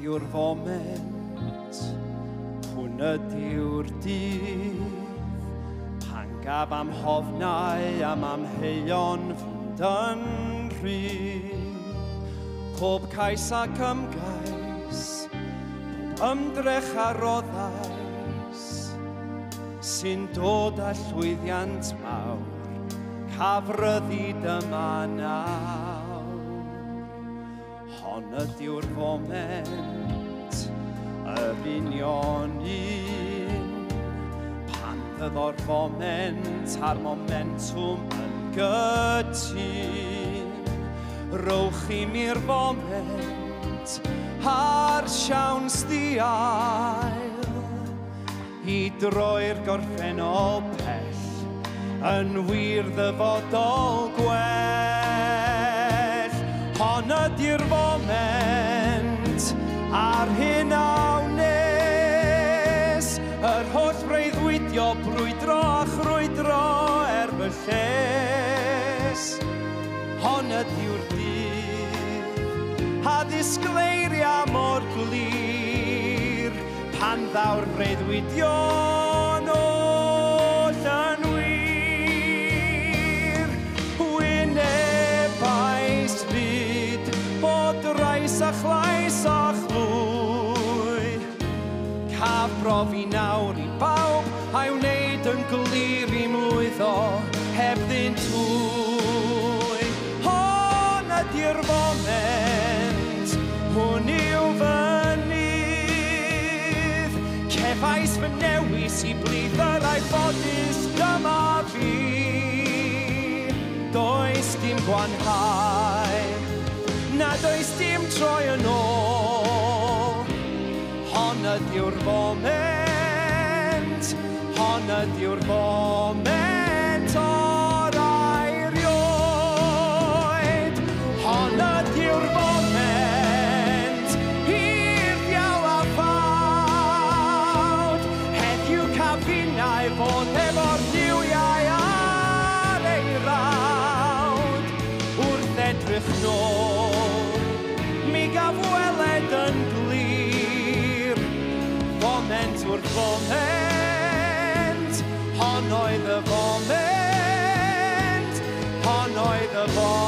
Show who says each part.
Speaker 1: yw'r foment, hwn ydyw'r dydd, pan gaf am hofnau am amheuon fynd yn rhydd. Pob cais ac ymgais, pob ymdrech a roddais, sy'n dod â llwyddiant mawr, cafryddi dyma nawr. Hon ydyw'r foment, yr union un, pan fyddo'r foment a'r momentum yn gytun. Rowch i'm i'r foment a'r siawns ddiail, i droi'r gorffennol pell yn wir ddyfodol gwell. Hon ydi'r foment a'r hyn a wnes, yr holl breuddwydio brwydro a chrwydro fy lles. Hon ydyw'r dydd a ddisgleiria mor glir, pan ddaw'r breuddwydion oll yn wir. Wynebais fyd bod rais a chlais a chlwy, caf brofi nawr i bawb a'i wneud yn glir i mlwyddo heb ddyn twy. Hon ydi'r foment, hwn yw fy nydd, cefais fy newis i blidder a'i ffodus dyma fi. Does dim gwanhau, na does dim troi yn ôl. Hon ydyw'r foment, hon ydyw'r foment o'r airioed. Hon ydyw'r foment, hir ddiaw a ffawd, heddiw cafinau fod efo'r diwiau ar ei rawd. Wrth edrych nôl, mi gaf weled yn glir, foment wrth foment, hon oedd y foment, hon oedd y foment.